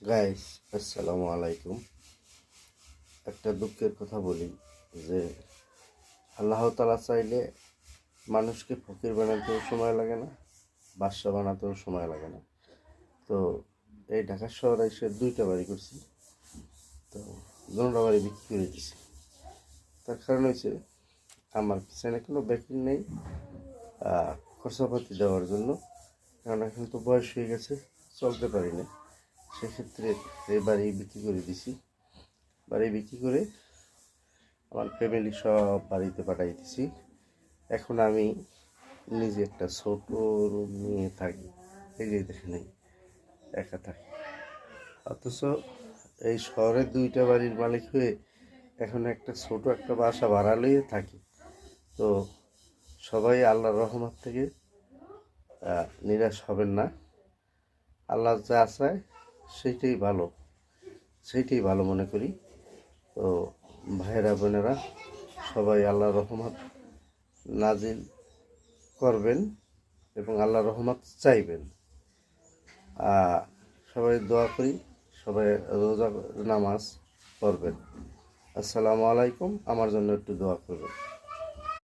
Guys, আসসালামু আলাইকুম। একটা দুঃখের কথা বলি যে আল্লাহ তাআলা চাইলে মানুষকে ফকির বানাতেও সময় লাগে না, বাদশা বানাতেও সময় লাগে না। তো এই ঢাকা শহরে এসে দুইটা বাড়ি করছি। তো দুটা বাড়ি বিক্রি করে দিছি। তার কারণ হয়েছে আমার পিছনে কোনো ব্যাকিং নেই খরচাপাতি দেওয়ার জন্য, কারণ এখন তো বয়স হয়ে গেছে, চলতে পারি না। সেক্ষেত্রে এই বাড়ি বিক্রি করে দিছি। বাড়ি বিক্রি করে আমার ফ্যামিলি সব বাড়িতে পাঠাই দিছি। এখন আমি নিজে একটা ছোট রুম নিয়ে থাকি। এই যে দেখেন, একা থাকি। অথচ এই শহরে দুইটা বাড়ির মালিক হয়ে এখন একটা ছোট একটা বাসা ভাড়া লইয়ে থাকি। তো সবাই আল্লাহর রহমত থেকে নিরাশ হবেন না। আল্লাহ যা চায় সেইটাই ভালো, সেইটাই ভালো মনে করি। তো ভাইয়েরা বোনেরা, সবাই আল্লাহর রহমত নাজিল করবেন এবং আল্লাহর রহমত চাইবেন। সবাই দোয়া করি, সবাই রোজা নামাজ পড়বেন। আসসালামু আলাইকুম। আমার জন্য একটু দোয়া করবেন।